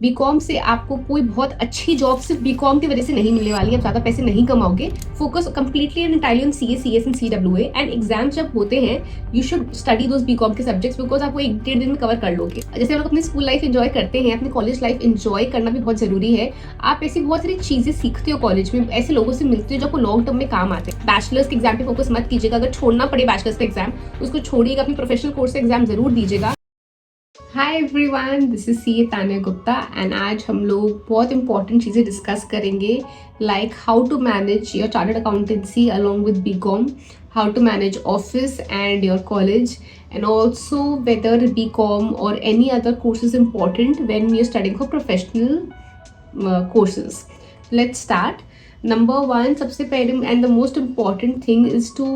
BCom से आपको कोई बहुत अच्छी जॉब सिर्फ बीकॉम की वजह से नहीं मिलने वाली है, आप ज़्यादा पैसे नहीं कमाओगे। Focus completely and entirely on CA, CS and CWA. And exam जब होते हैं you should study those BCom के सब्जेक्ट्स बिकॉज आप वो 1-1.5 दिन में कवर कर लोगे। जैसे हम लोग अपनी स्कूल लाइफ एंजॉय करते हैं, अपनी कॉलेज लाइफ एंजॉय करना भी बहुत जरूरी है। आप ऐसी बहुत सारी चीजें सीखते हो कॉलेज में, ऐसे लोगों से मिलते हो जो आपको लॉन्ग टर्म में काम आते हैं। बैचलर्स के एग्जाम पे फोकस मत कीजिएगा, अगर छोड़ना पड़े बैचलर्स का एग्जाम उसको छोड़िएगा, अपनी प्रोफेशनल कोर्स का एग्जाम जरूर दीजिएगा। Hi everyone, this is CA Tanya Gupta and आज हम लोग बहुत इंपॉर्टेंट चीज़ें डिस्कस करेंगे, like how to manage your chartered accountancy along with BCom, how to manage office and your college, and also whether BCom or any other course is important when you're studying for professional courses. Let's start. Number one, सबसे पहले and the most important thing is to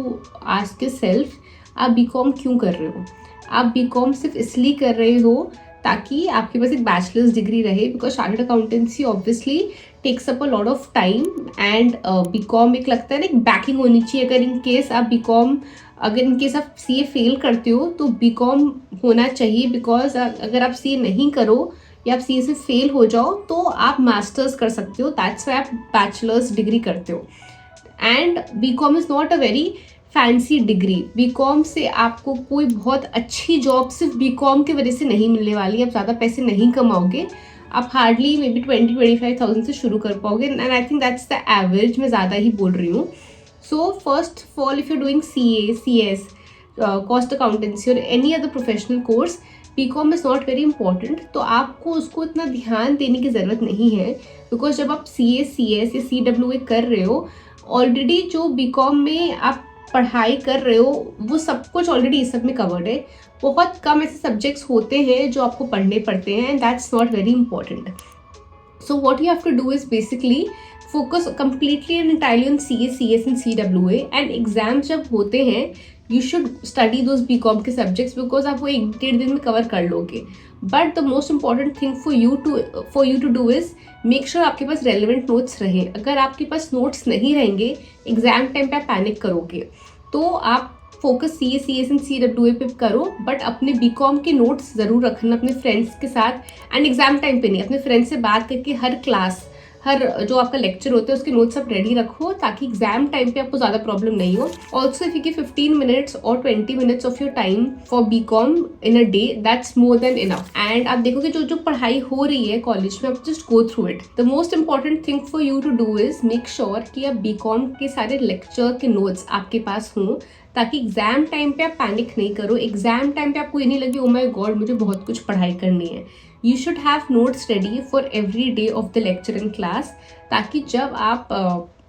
ask yourself, आप BCom क्यों कर रहे हो? आप BCom सिर्फ इसलिए कर रहे हो ताकि आपके पास एक बैचलर्स डिग्री रहे, because chartered accountancy obviously takes up a lot of time and BCom एक लगता है ना, एक बैकिंग होनी चाहिए। अगर इन केस आप बीकॉम अगर इनकेस आप सीए फेल करते हो तो बीकॉम होना चाहिए, बिकॉज अगर आप सीए नहीं करो या आप सीए से फेल हो जाओ तो आप मास्टर्स कर सकते हो, दैट्स वाई आप बैचलर्स डिग्री करते हो। And BCom is not a very fancy degree. BCom से आपको कोई बहुत अच्छी जॉब सिर्फ बीकॉम की वजह से नहीं मिलने वाली है, आप ज़्यादा पैसे नहीं कमाओगे, आप हार्डली मे बी 20-25,000 से शुरू कर पाओगे। And I think that's the average, मैं ज़्यादा ही बोल रही हूँ। So first of all, if you're doing CA, CS, cost accountancy or any other professional course, BCom is not very important. तो आपको उसको इतना ध्यान देने की ज़रूरत नहीं है, बिकॉज जब आप CA, CS या CWA कर रहे हो, ऑलरेडी जो BCom में आप पढ़ाई कर रहे हो वो सब कुछ ऑलरेडी इस सब में कवर्ड है। बहुत कम ऐसे सब्जेक्ट्स होते हैं जो आपको पढ़ने पड़ते हैं, and that's not very important. So what you have to do is basically focus completely and entirely on CA, CS and CWA, and exams जब होते हैं you should study those BCom के subjects because आप वो 1-1.5 दिन में cover कर लोगे। But the most important thing for you to do is make sure आपके पास relevant notes रहे। अगर आपके पास notes नहीं रहेंगे एग्जाम टाइम पे आप पैनिक करोगे, तो आप focus CA, CS and CWA पे करो, बट अपने बीकॉम के नोट्स ज़रूर रखना अपने फ्रेंड्स के साथ। एंड एग्जाम टाइम पे नहीं, अपने फ्रेंड्स से बात करके हर क्लास, हर जो आपका लेक्चर होता है उसके नोट्स आप रेडी रखो, ताकि एग्जाम टाइम पे आपको ज़्यादा प्रॉब्लम नहीं हो। Also if you give 15 minutes और 20 minutes of your time for BCom in a day, that's more than enough. And आप देखोगे जो पढ़ाई हो रही है कॉलेज में, आप just go through it. The most important thing for you to do is make sure कि आप बीकॉम के सारे लेक्चर के नोट्स आपके पास हों, ताकि एग्जाम टाइम पे आप पैनिक नहीं करो। एग्जाम टाइम पे आपको ये नहीं लगे ओ माय गॉड मुझे बहुत कुछ पढ़ाई करनी है। You should have notes ready for every day of the lecture in class, ताकि जब आप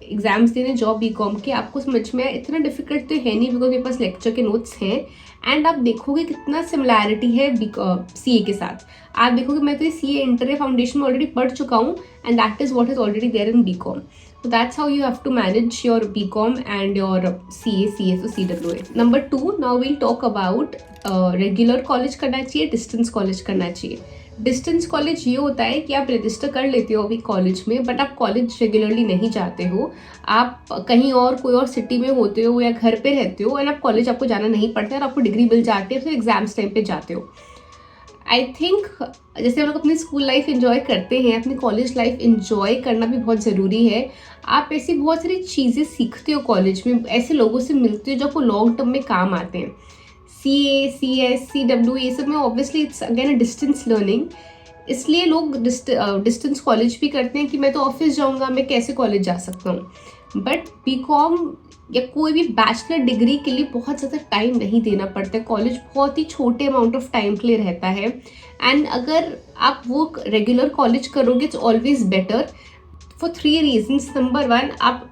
एग्जाम्स देने जाओ बीकॉम के, आपको समझ में आए। इतना डिफिकल्ट तो है नहीं, बिकॉज मेरे पास लेक्चर के नोट्स हैं। एंड आप देखोगे कितना सिमिलैरिटी है सीए के साथ। आप देखोगे मैं तो सीए इंटर फाउंडेशन में ऑलरेडी पढ़ चुका हूँ, and that is what is already there in BCom. So that's how you have to manage your BCom and your CA, CS or CWA. Number 2, now we'll talk about regular college करना चाहिए, distance college करना चाहिए। Distance college ये होता है कि आप register कर लेते हो अभी कॉलेज में, बट आप कॉलेज रेगुलरली नहीं जाते हो, आप कहीं और कोई और सिटी में होते हो या घर पे रहते हो, एंड आप कॉलेज आपको जाना नहीं पड़ता है और आपको डिग्री मिल जाती है, फिर एग्जाम्स टाइम पे जाते हो। आई थिंक जैसे हम लोग अपनी स्कूल लाइफ एंजॉय करते हैं, अपनी कॉलेज लाइफ एंजॉय करना भी बहुत ज़रूरी है। आप ऐसी बहुत सारी चीज़ें सीखते हो कॉलेज में, ऐसे लोगों से मिलते हो जो आपको लॉन्ग टर्म में काम आते हैं। CA, CS, CW ये सब में obviously it's again a distance learning, इसलिए लोग डिस्टेंस कॉलेज भी करते हैं कि मैं तो ऑफिस जाऊँगा, मैं कैसे कॉलेज जा सकता हूँ। बट बीकॉम या कोई भी बैचलर डिग्री के लिए बहुत ज़्यादा टाइम नहीं देना पड़ता है, कॉलेज बहुत ही छोटे अमाउंट ऑफ टाइम के लिए रहता है। एंड अगर आप वो रेगुलर कॉलेज करोगे it's always better for 3 reasons. Number 1, आप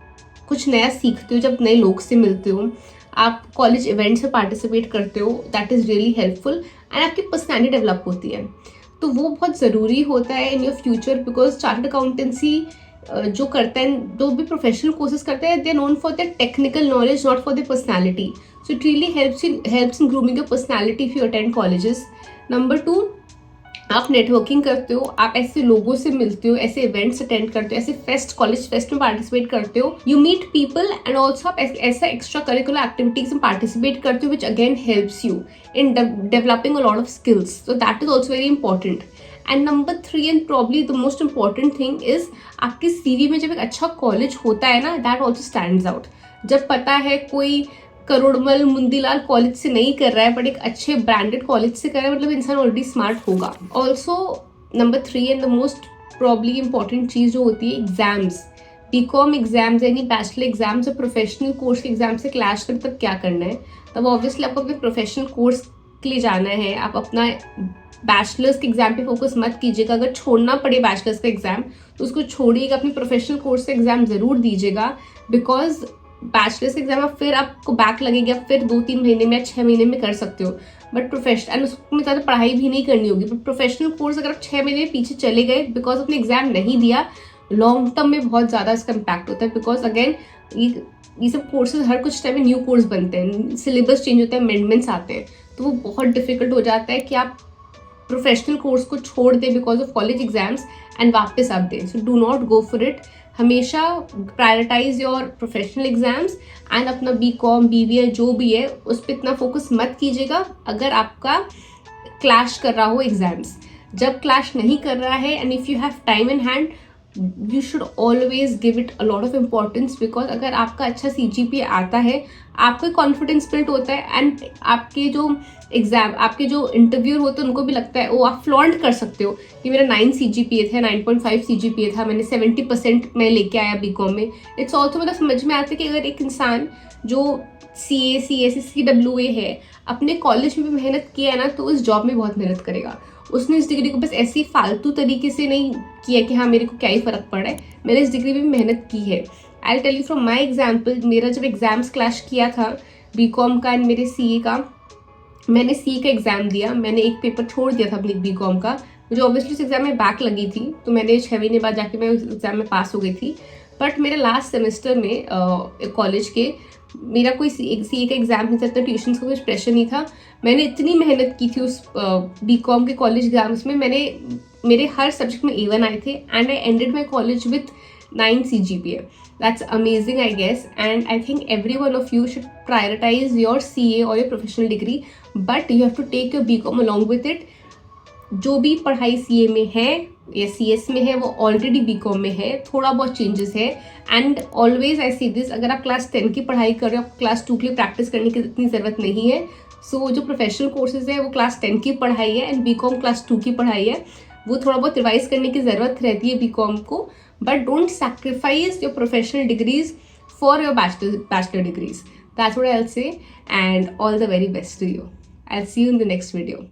कुछ नया सीखते हो जब नए लोग से मिलते हो, आप कॉलेज इवेंट्स में पार्टिसिपेट करते हो, that is really helpful, and आपकी पर्सनैलिटी डेवलप होती है, तो वो बहुत ज़रूरी होता है in your future. Because chartered accountancy जो करते हैं, जो भी प्रोफेशनल कोर्सेज करते हैं, they are known for the technical knowledge, not for the personality. So it really helps in grooming your personality if you attend colleges. Number 2, आप networking करते हो, आप ऐसे लोगों से मिलते हो, ऐसे इवेंट्स अटेंड करते हो, ऐसे फेस्ट, कॉलेज फेस्ट में पार्टिसिपेट करते हो, you meet people, and also आप ऐसा एक्स्ट्रा करिकुलर एक्टिविटीज में पार्टिसिपेट करते हो which again helps you in developing a lot of skills, so that is also very important. And number 3 and probably the most important thing is आपके CV में जब एक अच्छा कॉलेज होता है ना, दैट ऑल्सो स्टैंड्स आउट। जब पता है कोई करोड़मल मुंदीलाल कॉलेज से नहीं कर रहा है बट एक अच्छे ब्रांडेड कॉलेज से कर रहा है, मतलब इंसान ऑलरेडी स्मार्ट होगा। Also number 3 and the most probably important चीज़ जो होती है एग्जाम्स। बीकॉम एग्जाम्स यानी बैचलर एग्जाम्स और प्रोफेशनल कोर्स के एग्जाम से क्लैश कर तब क्या करना है? तब ऑब्वियसली आपको अपने प्रोफेशनल कोर्स के लिए जाना है। आप अपना बैचलर्स के एग्जाम पे फोकस मत कीजिएगा। अगर छोड़ना पड़े बैचलर्स का एग्जाम तो उसको छोड़िएगा, अपने प्रोफेशनल कोर्स का एग्जाम जरूर दीजिएगा। बिकॉज बैचलर्स का एग्जाम फिर आपको बैक लगेगा, फिर 2-3 महीने में या 6 महीने में कर सकते हो, बट प्रोफेशनल एंड उसमें ज़्यादा पढ़ाई भी नहीं करनी होगी। बट प्रोफेशनल कोर्स अगर आप 6 महीने पीछे चले गए बिकॉज अपने एग्जाम नहीं दिया, लॉन्ग टर्म में बहुत ज़्यादा इसका इम्पैक्ट होता है। बिकॉज अगेन ये सब कोर्सेज हर कुछ टाइम में न्यू कोर्स बनते हैं, सिलेबस चेंज होता है, अमेंडमेंट्स आते हैं, तो वो बहुत डिफिकल्ट हो जाता है कि आप प्रोफेशनल कोर्स को छोड़ दें because of college exams and वापस आप दें। So do not go for it. हमेशा prioritise your professional exams and अपना BCom BBA जो भी है उस पर इतना फोकस मत कीजिएगा अगर आपका क्लैश कर रहा हो एग्जाम्स। जब क्लैश नहीं कर रहा है and if you have time in hand, you should always give it a lot of importance. Because अगर आपका अच्छा CGPA आता है, आपका कॉन्फिडेंस बिल्ड होता है एंड आपके जो इंटरव्यूअर होते हैं उनको भी लगता है वो आप फ्लॉन्ट कर सकते हो कि मेरा 9 CGPA था, 9.5 CGPA था, मैंने 70% मैं लेके आया BCom में। इट्स ऑल्सो मतलब समझ में आता है कि अगर एक इंसान जो CA CSE CWA है अपने कॉलेज में भी मेहनत किया है ना, तो उस जॉब में बहुत मेहनत करेगा। उसने इस डिग्री को बस ऐसे ही फालतू तरीके से नहीं किया कि हाँ मेरे को क्या ही फ़र्क पड़ा है, मैंने इस डिग्री में भी मेहनत की है। I tell you from my example, मेरा जब एग्जाम्स क्लैश किया था BCom का एंड मेरे CA का, मैंने CA का एग्ज़ाम दिया, मैंने एक पेपर छोड़ दिया था अपने BCom का। मुझे ऑब्वियसली उस एग्ज़ाम में बैक लगी थी, तो मैंने 6 महीने बाद जाके मैं उस एग्ज़ाम में पास हो गई थी। बट मेरे लास्ट सेमेस्टर में कॉलेज के मेरा कोई CA का एग्ज़ाम नहीं था, तो ट्यूशन का कुछ प्रेशर नहीं था। मैंने इतनी मेहनत की थी उस BCom के कॉलेज एग्जाम्स में, मेरे हर सब्जेक्ट में A1 आए थे and I ended my college with 9 CGPA. That's amazing, I guess, and I think every one of you should prioritize your CA or your professional degree, but you have to take your BCom along with it. जो भी पढ़ाई CA में है या CS में है वो already BCom में है, थोड़ा बहुत चेंजेस है। And always I see this, अगर आप क्लास 10 की पढ़ाई कर रहे हो, क्लास 2 के लिए प्रैक्टिस करने की इतनी ज़रूरत नहीं है। सो जो प्रोफेशनल कोर्सेज है वो क्लास 10 की पढ़ाई है एंड BCom क्लास 2 की पढ़ाई है, वो थोड़ा बहुत रिवाइज करने की ज़रूरत रहती है BCom को। But don't sacrifice your professional degrees for your bachelor degrees. That's what I'll say, and all the very best to you. I'll see you in the next video.